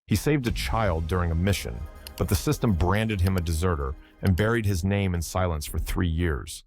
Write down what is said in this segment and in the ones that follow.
He saved a child during a mission, but the system branded him a deserter and buried his name in silence for 3 years.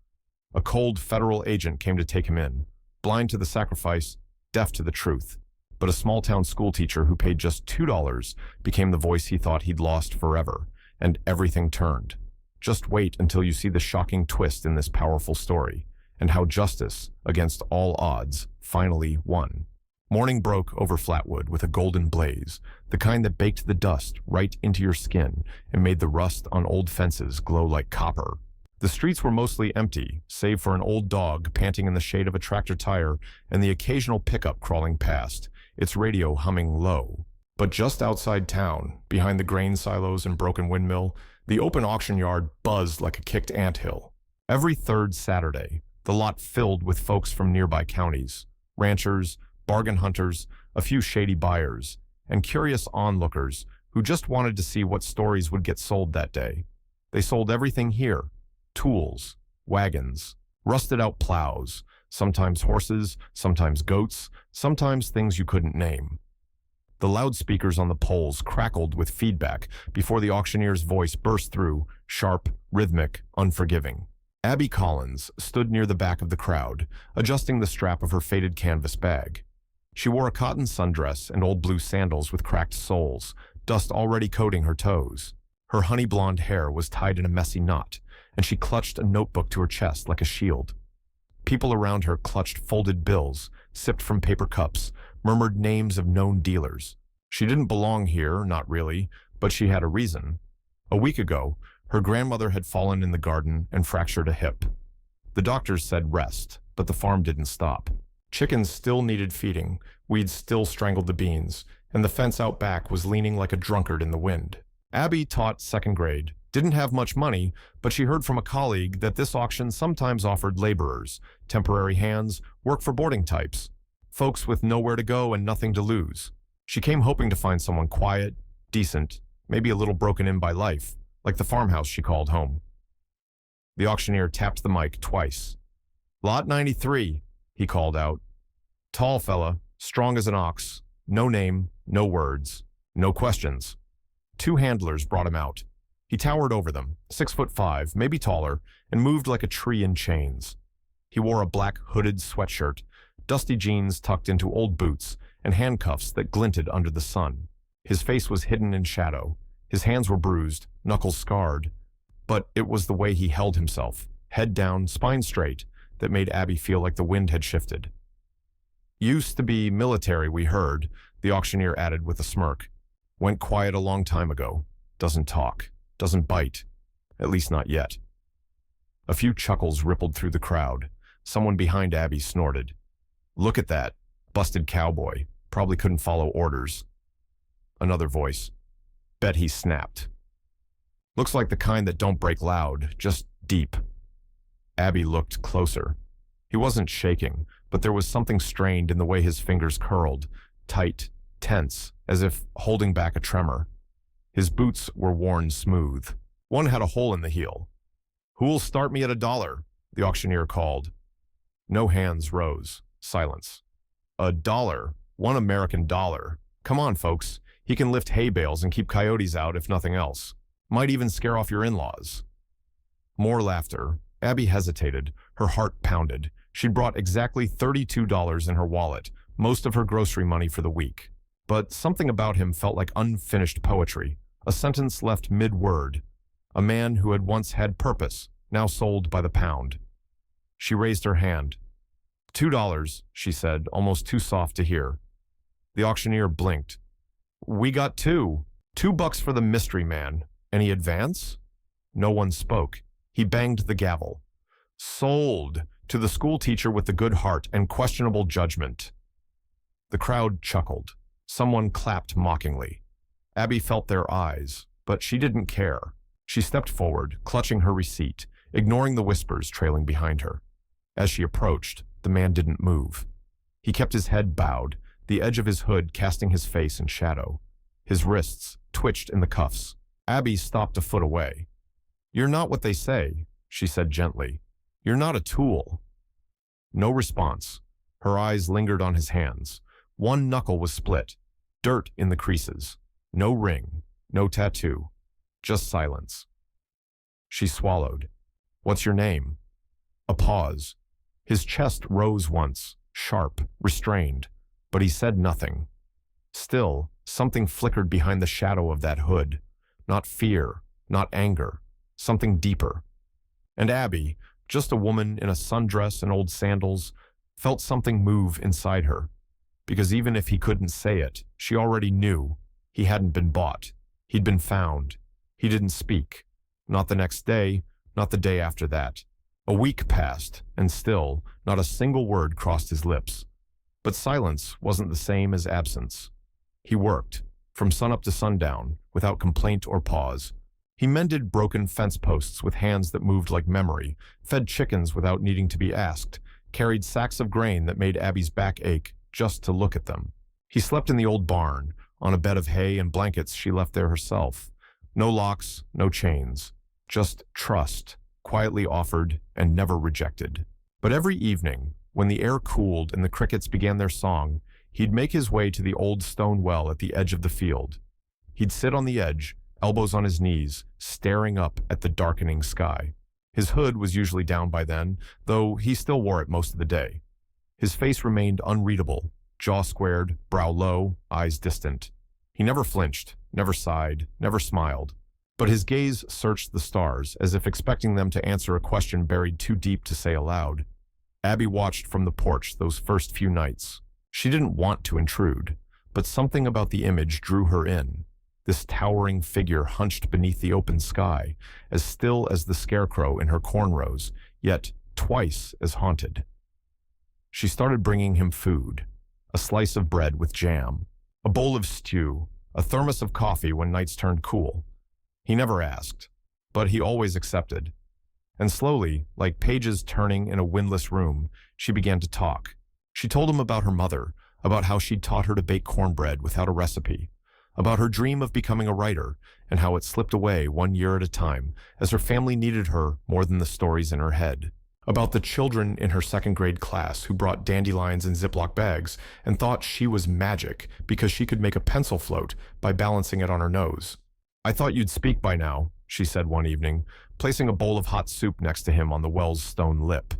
A cold federal agent came to take him in, blind to the sacrifice, deaf to the truth. But a small-town schoolteacher who paid just $2 became the voice he thought he'd lost forever, and everything turned. Just wait until you see the shocking twist in this powerful story, and how justice, against all odds, finally won. Morning broke over Flatwood with a golden blaze, the kind that baked the dust right into your skin and made the rust on old fences glow like copper. The streets were mostly empty, save for an old dog panting in the shade of a tractor tire and the occasional pickup crawling past, its radio humming low. But just outside town, behind the grain silos and broken windmill, the open auction yard buzzed like a kicked anthill. Every third Saturday, the lot filled with folks from nearby counties, ranchers, bargain hunters, a few shady buyers, and curious onlookers who just wanted to see what stories would get sold that day. They sold everything here: tools, wagons, rusted-out plows, sometimes horses, sometimes goats, sometimes things you couldn't name. The loudspeakers on the poles crackled with feedback before the auctioneer's voice burst through, sharp, rhythmic, unforgiving. Abby Collins stood near the back of the crowd, adjusting the strap of her faded canvas bag. She wore a cotton sundress and old blue sandals with cracked soles, dust already coating her toes. Her honey blonde hair was tied in a messy knot, and she clutched a notebook to her chest like a shield. People around her clutched folded bills, sipped from paper cups, murmured names of known dealers. She didn't belong here, not really, but she had a reason. A week ago, her grandmother had fallen in the garden and fractured a hip. The doctors said rest, but the farm didn't stop. Chickens still needed feeding, weeds still strangled the beans, and the fence out back was leaning like a drunkard in the wind. Abby taught second grade, didn't have much money, but she heard from a colleague that this auction sometimes offered laborers, temporary hands, work for boarding types, folks with nowhere to go and nothing to lose. She came hoping to find someone quiet, decent, maybe a little broken in by life, like the farmhouse she called home. The auctioneer tapped the mic twice. "Lot 93, he called out. "Tall fella, strong as an ox, no name, no words, no questions." 2 handlers brought him out. He towered over them, 6'5", maybe taller, and moved like a tree in chains. He wore a black hooded sweatshirt, dusty jeans tucked into old boots, and handcuffs that glinted under the sun. His face was hidden in shadow. His hands were bruised, knuckles scarred. But it was the way he held himself, head down, spine straight, that made Abby feel like the wind had shifted. "Used to be military, we heard," the auctioneer added with a smirk. "Went quiet a long time ago. Doesn't talk. Doesn't bite. At least not yet." A few chuckles rippled through the crowd. Someone behind Abby snorted. "Look at that. Busted cowboy. Probably couldn't follow orders." Another voice. "Bet he snapped. Looks like the kind that don't break loud, just deep." Abby looked closer. He wasn't shaking, but there was something strained in the way his fingers curled, tight, tense, as if holding back a tremor. His boots were worn smooth. One had a hole in the heel. "Who'll start me at $1? the auctioneer called. No hands rose. Silence. $1. $1 American dollar. Come on, folks. He can lift hay bales and keep coyotes out if nothing else. Might even scare off your in-laws." More laughter. Abby hesitated. Her heart pounded. She'd brought exactly $32 in her wallet, most of her grocery money for the week. But something about him felt like unfinished poetry, a sentence left mid-word. A man who had once had purpose, now sold by the pound. She raised her hand. $2, she said, almost too soft to hear. The auctioneer blinked. "We got 2. $2 for the mystery man. Any advance?" No one spoke. He banged the gavel. "Sold to the schoolteacher with the good heart and questionable judgment." The crowd chuckled. Someone clapped mockingly. Abby felt their eyes, but she didn't care. She stepped forward, clutching her receipt, ignoring the whispers trailing behind her. As she approached, the man didn't move. He kept his head bowed, the edge of his hood casting his face in shadow. His wrists twitched in the cuffs. Abby stopped a foot away. "You're not what they say," she said gently. "You're not a tool." No response. Her eyes lingered on his hands. One knuckle was split, dirt in the creases. No ring, no tattoo, just silence. She swallowed. What's your name? A pause. His chest rose once, sharp, restrained, but he said nothing. Still, something flickered behind the shadow of that hood. Not fear, not anger, something deeper. And Abby, just a woman in a sundress and old sandals, felt something move inside her. Because even if he couldn't say it, she already knew. He hadn't been bought. He'd been found. He didn't speak. Not the next day, not the day after that. A week passed, and still, not a single word crossed his lips. But silence wasn't the same as absence. He worked, from sunup to sundown, without complaint or pause. He mended broken fence posts with hands that moved like memory, fed chickens without needing to be asked, carried sacks of grain that made Abby's back ache just to look at them. He slept in the old barn, on a bed of hay and blankets she left there herself. No locks, no chains. Just trust, quietly offered and never rejected. But every evening, when the air cooled and the crickets began their song, he'd make his way to the old stone well at the edge of the field. He'd sit on the edge, elbows on his knees, staring up at the darkening sky. His hood was usually down by then, though he still wore it most of the day. His face remained unreadable, jaw squared, brow low, eyes distant. He never flinched, never sighed, never smiled. But his gaze searched the stars, as if expecting them to answer a question buried too deep to say aloud. Abby watched from the porch those first few nights. She didn't want to intrude, but something about the image drew her in. This towering figure hunched beneath the open sky, as still as the scarecrow in her cornrows, yet twice as haunted. She started bringing him food, a slice of bread with jam, a bowl of stew, a thermos of coffee when nights turned cool. He never asked, but he always accepted. And slowly, like pages turning in a windless room, she began to talk. She told him about her mother, about how she'd taught her to bake cornbread without a recipe, about her dream of becoming a writer, and how it slipped away 1 year at a time as her family needed her more than the stories in her head. About the children in her second-grade class who brought dandelions in Ziploc bags and thought she was magic because she could make a pencil float by balancing it on her nose. "I thought you'd speak by now," she said one evening, placing a bowl of hot soup next to him on the well's stone lip.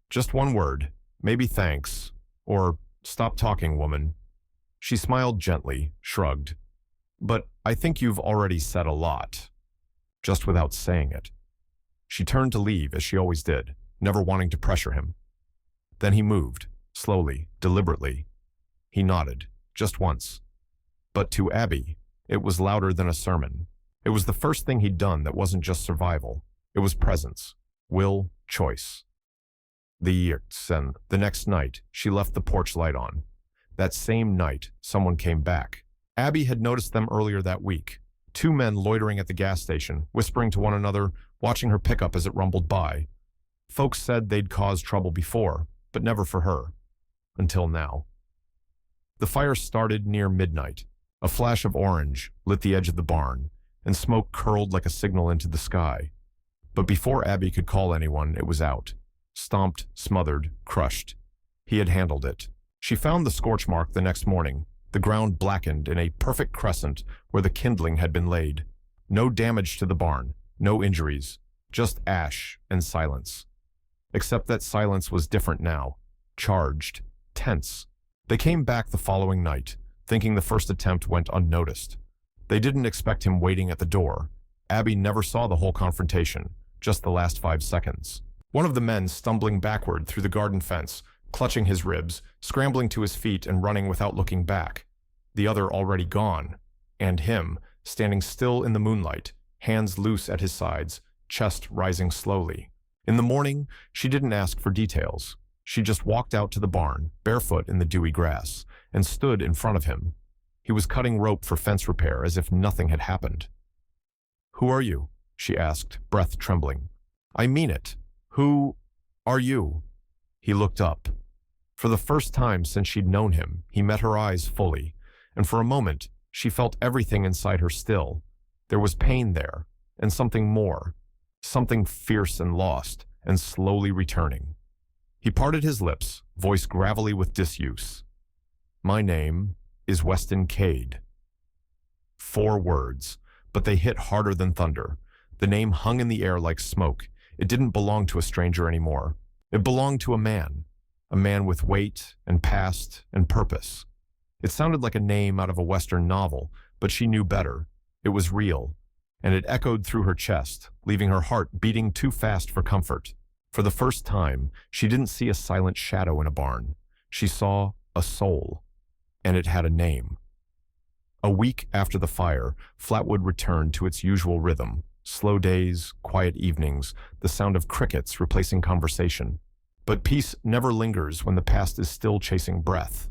"Just one word, maybe thanks, or stop talking, woman." She smiled gently, shrugged. "But I think you've already said a lot," just without saying it. She turned to leave, as she always did, never wanting to pressure him. Then he moved, slowly, deliberately. He nodded, just once. But to Abby, it was louder than a sermon. It was the first thing he'd done that wasn't just survival. It was presence, will, choice. The next night, she left the porch light on. That same night, someone came back. Abby had noticed them earlier that week. 2 men loitering at the gas station, whispering to one another, watching her pickup as it rumbled by. Folks said they'd caused trouble before, but never for her. Until now. The fire started near midnight. A flash of orange lit the edge of the barn, and smoke curled like a signal into the sky. But before Abby could call anyone, it was out. Stomped, smothered, crushed. He had handled it. She found the scorch mark the next morning, the ground blackened in a perfect crescent where the kindling had been laid. No damage to the barn, no injuries, just ash and silence. Except that silence was different now, charged, tense. They came back the following night, thinking the first attempt went unnoticed. They didn't expect him waiting at the door. Abby never saw the whole confrontation, just the last 5 seconds. One of the men stumbling backward through the garden fence, clutching his ribs, scrambling to his feet and running without looking back. The other already gone, and him, standing still in the moonlight, hands loose at his sides, chest rising slowly. In the morning, she didn't ask for details. She just walked out to the barn, barefoot in the dewy grass, and stood in front of him. He was cutting rope for fence repair as if nothing had happened. "Who are you?" she asked, breath trembling. "I mean it. Who are you?" He looked up. For the first time since she'd known him, he met her eyes fully, and for a moment, she felt everything inside her still. There was pain there, and something more, something fierce and lost, and slowly returning. He parted his lips, voice gravelly with disuse. "My name is Weston Cade." 4 words, but they hit harder than thunder. The name hung in the air like smoke. It didn't belong to a stranger anymore. It belonged to a man with weight and past and purpose. It sounded like a name out of a Western novel, but she knew better. It was real, and it echoed through her chest, leaving her heart beating too fast for comfort. For the first time, she didn't see a silent shadow in a barn. She saw a soul, and it had a name. A week after the fire, Flatwood returned to its usual rhythm. Slow days, quiet evenings, the sound of crickets replacing conversation. But peace never lingers when the past is still chasing breath.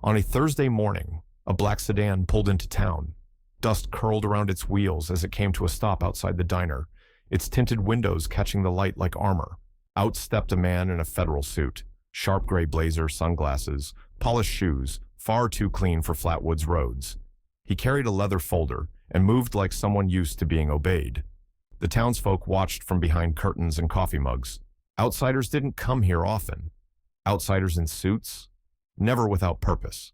On a Thursday morning, a black sedan pulled into town. Dust curled around its wheels as it came to a stop outside the diner, its tinted windows catching the light like armor. Out stepped a man in a federal suit, sharp gray blazer, sunglasses, polished shoes, far too clean for Flatwood's roads. He carried a leather folder and moved like someone used to being obeyed. The townsfolk watched from behind curtains and coffee mugs. Outsiders didn't come here often. Outsiders in suits, never without purpose.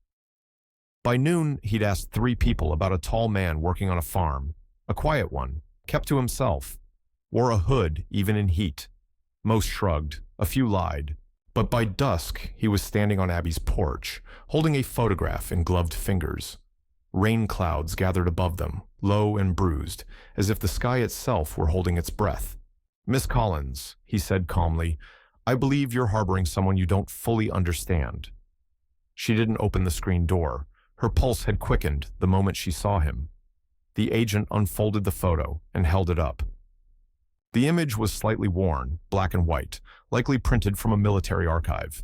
By noon, he'd asked 3 people about a tall man working on a farm, a quiet one, kept to himself, wore a hood even in heat. Most shrugged, a few lied. But by dusk, he was standing on Abby's porch, holding a photograph in gloved fingers. Rain clouds gathered above them, low and bruised, as if the sky itself were holding its breath. "Miss Collins," he said calmly, "I believe you're harboring someone you don't fully understand." She didn't open the screen door. Her pulse had quickened the moment she saw him. The agent unfolded the photo and held it up. The image was slightly worn, black and white, likely printed from a military archive.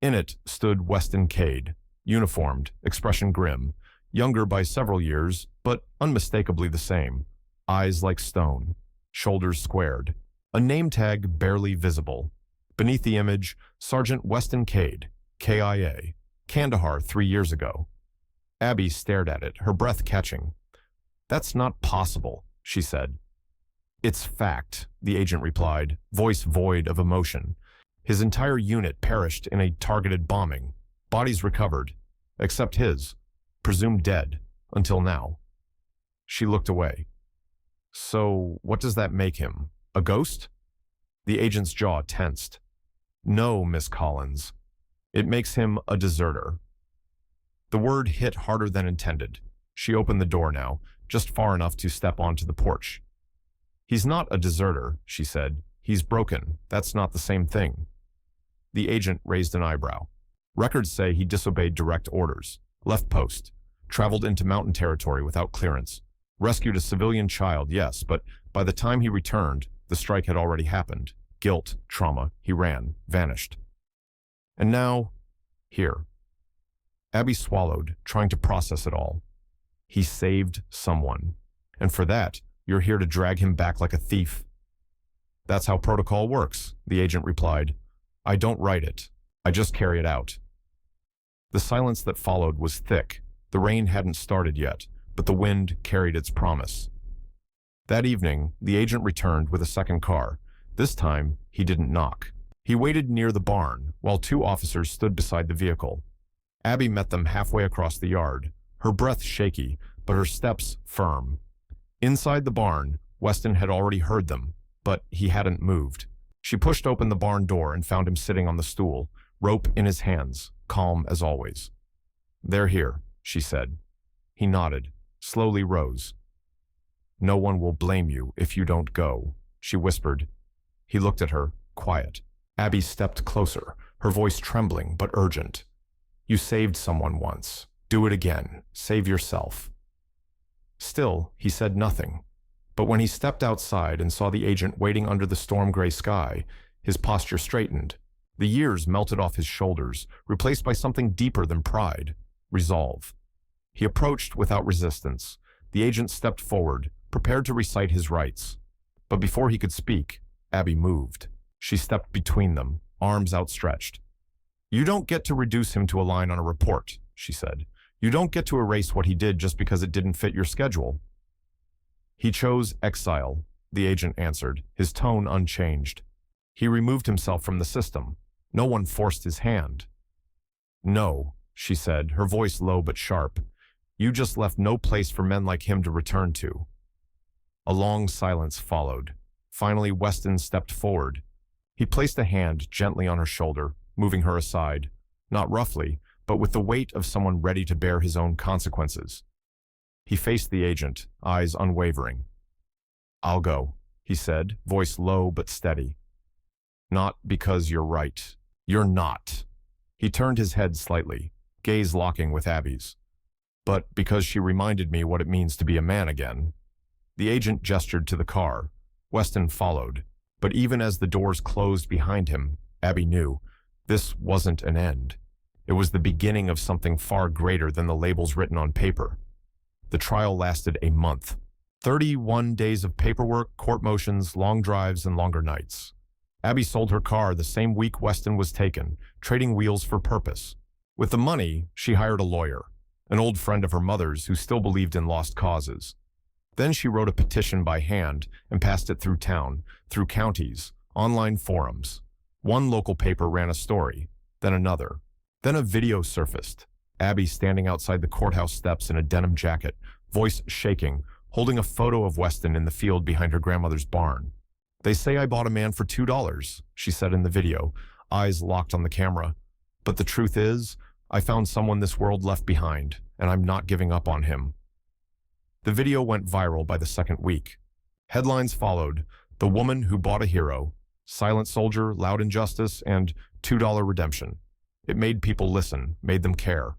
In it stood Weston Cade, uniformed, expression grim, younger by several years, but unmistakably the same. Eyes like stone, shoulders squared. A name tag barely visible. Beneath the image, Sergeant Weston Cade, KIA, Kandahar 3 years ago. Abby stared at it, her breath catching. "That's not possible," she said. "It's fact," the agent replied, voice void of emotion. "His entire unit perished in a targeted bombing. Bodies recovered, except his, presumed dead, until now." She looked away. "So, what does that make him? A ghost?" The agent's jaw tensed. "No, Miss Collins. It makes him a deserter." The word hit harder than intended. She opened the door now, just far enough to step onto the porch. "He's not a deserter," she said. "He's broken. That's not the same thing." The agent raised an eyebrow. "Records say he disobeyed direct orders, left post, traveled into mountain territory without clearance, rescued a civilian child, yes, but by the time he returned, the strike had already happened. Guilt, trauma, he ran, vanished. And now, here." Abby swallowed, trying to process it all. "He saved someone. And for that, you're here to drag him back like a thief." "That's how protocol works," the agent replied. "I don't write it. I just carry it out." The silence that followed was thick. The rain hadn't started yet, but the wind carried its promise. That evening, the agent returned with a second car. This time, he didn't knock. He waited near the barn, while 2 officers stood beside the vehicle. Abby met them halfway across the yard, her breath shaky, but her steps firm. Inside the barn, Weston had already heard them, but he hadn't moved. She pushed open the barn door and found him sitting on the stool, rope in his hands, calm as always. "They're here," she said. He nodded, slowly rose. "No one will blame you if you don't go," she whispered. He looked at her, quiet. Abby stepped closer, her voice trembling but urgent. "You saved someone once. Do it again. Save yourself." Still, he said nothing. But when he stepped outside and saw the agent waiting under the storm-gray sky, his posture straightened. The years melted off his shoulders, replaced by something deeper than pride, resolve. He approached without resistance. The agent stepped forward, prepared to recite his rights. But before he could speak, Abby moved. She stepped between them, arms outstretched. "You don't get to reduce him to a line on a report," she said. "You don't get to erase what he did just because it didn't fit your schedule." "He chose exile," the agent answered, his tone unchanged. "He removed himself from the system. No one forced his hand." "No," she said, her voice low but sharp. You just left no place for men like him to return to." A long silence followed. Finally, Weston stepped forward. He placed a hand gently on her shoulder, moving her aside, not roughly, but with the weight of someone ready to bear his own consequences. He faced the agent, eyes unwavering. "I'll go," he said, voice low but steady. "Not because you're right. You're not." He turned his head slightly, gaze locking with Abby's. "But because she reminded me what it means to be a man again." The agent gestured to the car. Weston followed, but even as the doors closed behind him, Abby knew this wasn't an end. It was the beginning of something far greater than the labels written on paper. The trial lasted a month. 31 days of paperwork, court motions, long drives, and longer nights. Abby sold her car the same week Weston was taken, trading wheels for purpose. With the money, she hired a lawyer, an old friend of her mother's who still believed in lost causes. Then she wrote a petition by hand and passed it through town, through counties, online forums. One local paper ran a story, then another. Then a video surfaced. Abby standing outside the courthouse steps in a denim jacket, voice shaking, holding a photo of Weston in the field behind her grandmother's barn. "They say I bought a man for $2, she said in the video, eyes locked on the camera. "But the truth is, I found someone this world left behind, and I'm not giving up on him." The video went viral by the second week. Headlines followed: "The woman who bought a hero," "Silent soldier, loud injustice," and $2 redemption. It made people listen, made them care.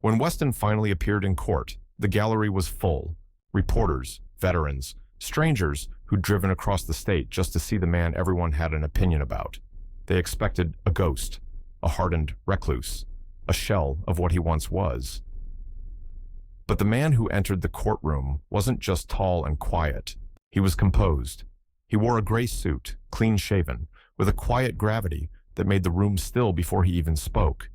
When Weston finally appeared in court, the gallery was full. Reporters, veterans, strangers who'd driven across the state just to see the man everyone had an opinion about. They expected a ghost, a hardened recluse, a shell of what he once was. But the man who entered the courtroom wasn't just tall and quiet. He was composed. He wore a gray suit, clean-shaven, with a quiet gravity that made the room still before he even spoke.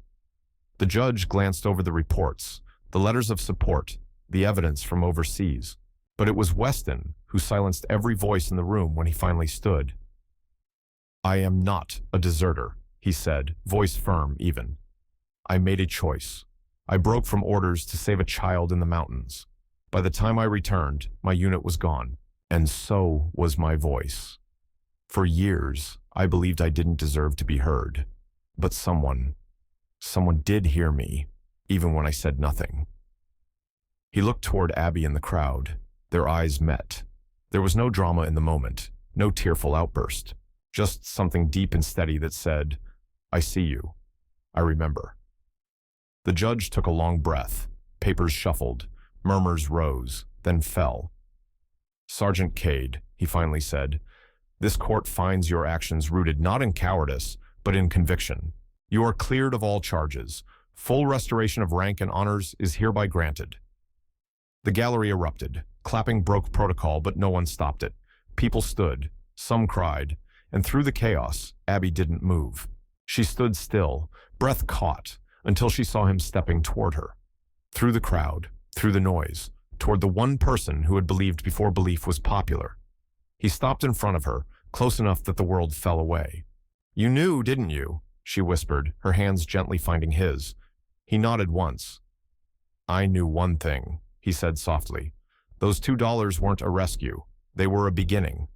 The judge glanced over the reports, the letters of support, the evidence from overseas. But it was Weston who silenced every voice in the room when he finally stood. "I am not a deserter," he said, voice firm even. "I made a choice. I broke from orders to save a child in the mountains. By the time I returned, my unit was gone, and so was my voice. For years, I believed I didn't deserve to be heard. But someone did hear me, even when I said nothing." He looked toward Abby in the crowd. Their eyes met. There was no drama in the moment, no tearful outburst, just something deep and steady that said, "I see you. I remember." The judge took a long breath. Papers shuffled. Murmurs rose, then fell. "Sergeant Cade," he finally said, "this court finds your actions rooted not in cowardice, but in conviction. You are cleared of all charges. Full restoration of rank and honors is hereby granted." The gallery erupted. Clapping broke protocol, but no one stopped it. People stood. Some cried. And through the chaos, Abby didn't move. She stood still, breath caught, until she saw him stepping toward her. Through the crowd, through the noise, toward the one person who had believed before belief was popular. He stopped in front of her, close enough that the world fell away. "You knew, didn't you?" she whispered, her hands gently finding his. He nodded once. "I knew one thing," he said softly. "Those $2 weren't a rescue. They were a beginning.